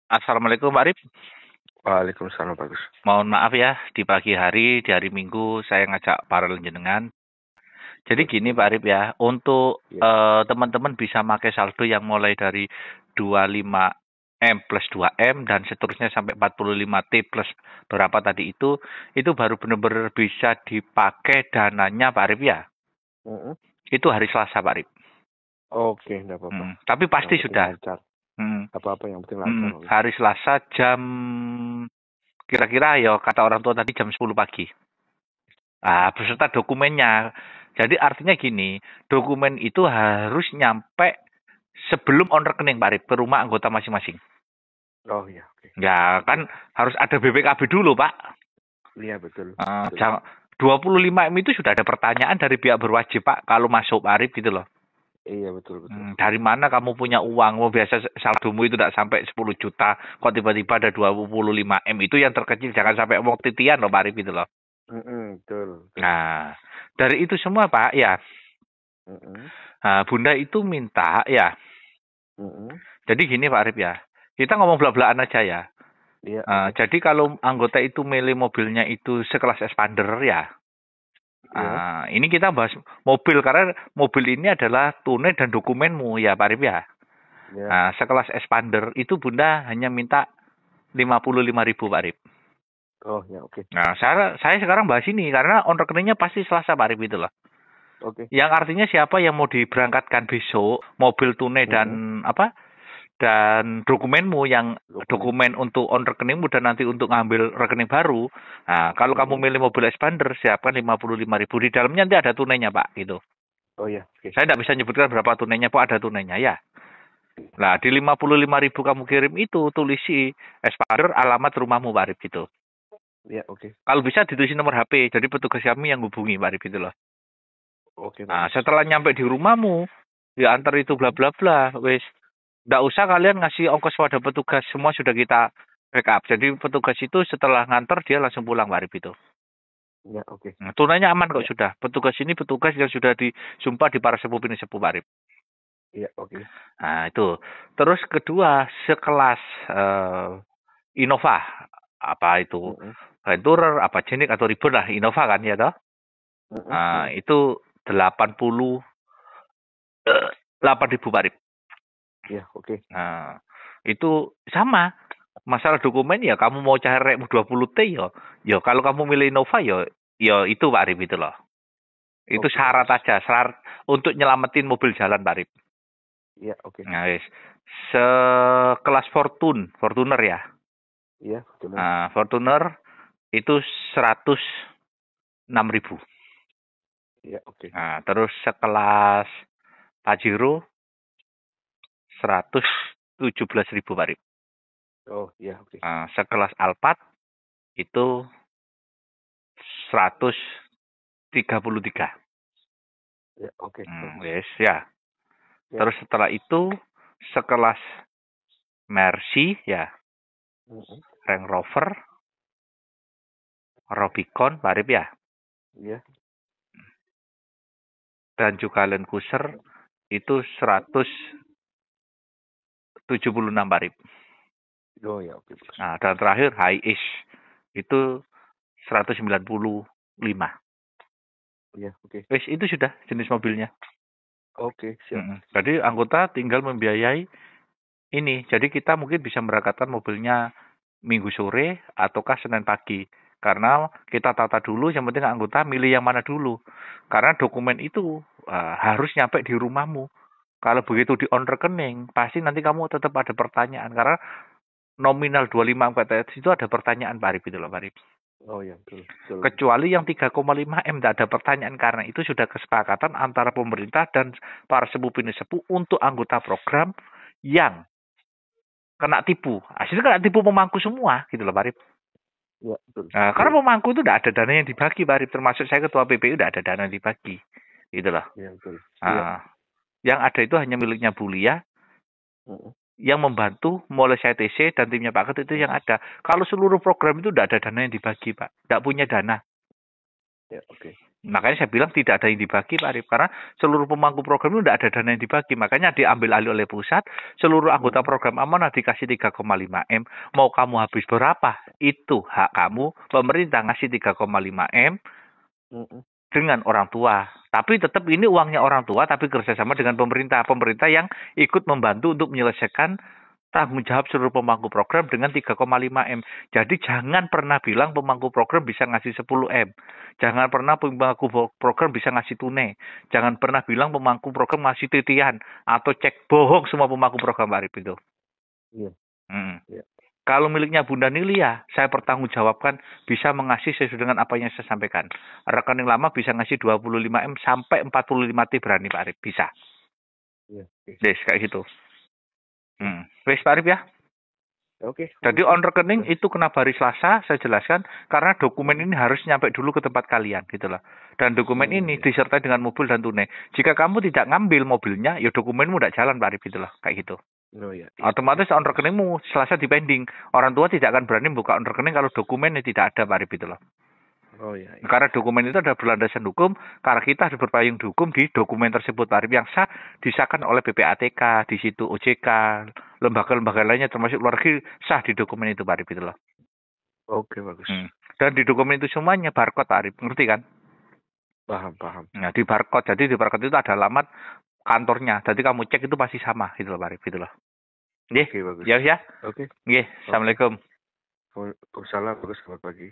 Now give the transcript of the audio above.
Assalamualaikum Pak Arif. Waalaikumsalam bagus. Mohon maaf ya, di pagi hari, di hari Minggu, saya ngajak para jenengan. Jadi gini Pak Arif ya, untuk teman-teman bisa pakai saldo yang mulai dari 25M plus 2M dan seterusnya sampai 45T plus berapa tadi itu baru benar-benar bisa dipakai dananya Pak Arif ya. Itu hari Selasa Pak Arif. Oke, enggak apa-apa. Tapi pasti Yang penting sudah. lancar. Apa-apa yang penting lancar. Hari Selasa jam kira-kira ya kata orang tua tadi jam 10 pagi. Beserta dokumennya. Jadi artinya gini, dokumen itu harus nyampe sebelum on rekening Pak Arif ke rumah anggota masing-masing. Oh iya, oke. Ya kan harus ada BPKB dulu Pak. Iya betul. 25M itu sudah ada pertanyaan dari pihak berwajib Pak kalau masuk Pak Arif gitu loh. Iya betul. Dari mana kamu punya uang? Biasa saldomu itu tidak sampai 10 juta, kok tiba-tiba ada 25M itu yang terkecil, jangan sampai omong titian loh Pak Arif gitu loh. Betul. Nah, dari itu semua Pak ya. Bunda itu minta ya. Jadi gini Pak Arif ya, kita ngomong belak-belakan aja ya. Iya. Jadi kalau anggota itu milih mobilnya itu sekelas expander ya. Ini kita bahas mobil karena mobil ini adalah tunai dan dokumenmu ya Pak Arif ya. Sekelas expander itu Bunda hanya minta 55.000 Pak Arif. Oh ya oke. Nah, saya sekarang bahas ini karena on rekeningnya pasti Selasa Pak Arif itu loh. Oke. Yang artinya siapa yang mau diberangkatkan besok mobil tunai dan dan dokumenmu yang dokumen untuk on rekeningmu dan nanti untuk ngambil rekening baru. Nah, kalau kamu milih mobil expander siapkan 55.000 di dalamnya nanti ada tunainya Pak gitu. Oh ya. Okay. Saya tidak bisa nyebutkan berapa tunainya Pak, ada tunainya ya. Nah, di 55.000 kamu kirim itu tulisi expander alamat rumahmu Pak Arif gitu. Iya, oke. Kalau bisa ditulisin nomor HP, jadi petugas kami yang hubungi Pak Arif gitu loh. Oke. Nah, setelah nyampe di rumahmu, ya antar itu bla bla bla, wes. Nggak usah kalian ngasih ongkos pada petugas, semua sudah kita backup. Jadi petugas itu setelah nganter dia langsung pulang Pak Arif itu. Ya, oke. Nah, tunainya aman kok sudah. Petugas ini petugas yang sudah disumpah di para sepuh ini sepuh Pak Arif. Iya, oke. Nah, itu. Terus kedua, sekelas Innova, apa itu? Venturer, apa Jenik atau Ribbon lah, Innova kan ya toh? Itu 88.000 Pak Arif. Iya, oke. Nah, itu sama. Masalah dokumen ya kamu mau cari 20T ya kalau kamu milih Innova ya itu Pak Arif itu loh. Itu syarat aja, syarat untuk nyelamatin mobil jalan Pak Arif. Iya, oke. Nah, sekelas Fortuner ya. Iya, Fortuner. Nah, Fortuner itu 106.000. Iya, oke. Nah, terus sekelas Pajero 117.000 Pak Arif. Oh, iya, oke. Nah, sekelas Alphard itu 133. Ya, oke. Yes, ya. Terus setelah itu sekelas Mercy ya. Range Rover, Rubicon, Pak Arif ya. Iya. Dan juga Land Cruiser itu 176 Pak Arif. Oh ya, oke. Nah, dan terakhir Hiace itu 195. Iya, oke. Wes itu sudah jenis mobilnya. Oke, siap. Jadi anggota tinggal membiayai ini. Jadi kita mungkin bisa memberangkatkan mobilnya Minggu sore ataukah Senin pagi. Karena kita tata dulu, yang penting anggota milih yang mana dulu. Karena dokumen itu harus nyampe di rumahmu. Kalau begitu di on rekening, pasti nanti kamu tetap ada pertanyaan. Karena nominal 25 MPTS itu ada pertanyaan Pak Arif itu loh Pak Arif. Oh ya, betul. Kecuali yang 3,5M tidak ada pertanyaan karena itu sudah kesepakatan antara pemerintah dan para sepuh untuk anggota program yang kena tipu. Hasilnya kena tipu pemangku semua gitu loh Pak Arif. Ya, betul. Nah, karena pemangku itu tidak ada dana yang dibagi Pak Arif. Termasuk saya ketua PPU tidak ada dana yang dibagi. Gitu loh. Ya, betul. Yang ada itu hanya miliknya Bulia. Yang membantu mulai saya TC dan timnya Pak Ket itu yang ada. Kalau seluruh program itu tidak ada dana yang dibagi Pak. Tidak punya dana. Ya, oke. Makanya saya bilang tidak ada yang dibagi Pak Arif, karena seluruh pemangku program itu tidak ada dana yang dibagi, makanya diambil alih oleh pusat, seluruh anggota program amanah dikasih 3,5 M, mau kamu habis berapa, itu hak kamu, pemerintah ngasih 3,5 M dengan orang tua. Tapi tetap ini uangnya orang tua, tapi kerjasama dengan pemerintah yang ikut membantu untuk menyelesaikan tanggung jawab seluruh pemangku program dengan 3,5 M. Jadi jangan pernah bilang pemangku program bisa ngasih 10 M. Jangan pernah pemangku program bisa ngasih tunai. Jangan pernah bilang pemangku program ngasih titian atau cek, bohong semua pemangku program Pak Arif itu. Iya. Iya. Kalau miliknya Bunda Nilia, saya pertanggungjawabkan bisa mengasih sesuai dengan apa yang saya sampaikan. Rekening lama bisa ngasih 25 M sampai 45 T berani Pak Arif, bisa. Iya. Yes, kayak gitu. Wes Pak Arif ya. Oke. Jadi on rekening itu kenapa hari Selasa saya jelaskan karena dokumen ini harus nyampe dulu ke tempat kalian gitu loh. Dan dokumen ini disertai dengan mobil dan tunai. Jika kamu tidak ngambil mobilnya, ya dokumenmu tidak jalan Pak Arif gitu loh, kayak gitu. Oh, iya. Otomatis on rekeningmu Selasa dipending. Orang tua tidak akan berani buka on rekening kalau dokumennya tidak ada Pak Arif gitu loh. Oh iya. Karena dokumen itu ada berlandasan hukum, karena kita harus berpayung hukum di dokumen tersebut Pak Arif yang sah disahkan oleh PPATK, di situ OJK, lembaga-lembaga lainnya termasuk luar negeri sah di dokumen itu Pak Arif itu loh. Oke, bagus. Dan di dokumen itu semuanya barcode Pak Arif, ngerti kan? Paham. Nah, di barcode, jadi di barcode itu ada alamat kantornya. Jadi kamu cek itu pasti sama gitu loh Pak Arif gitu loh. Nggih. Oke, bagus. Ya. Oke. Nggih, Assalamualaikum. Waalaikumsalam, bagus, selamat pagi.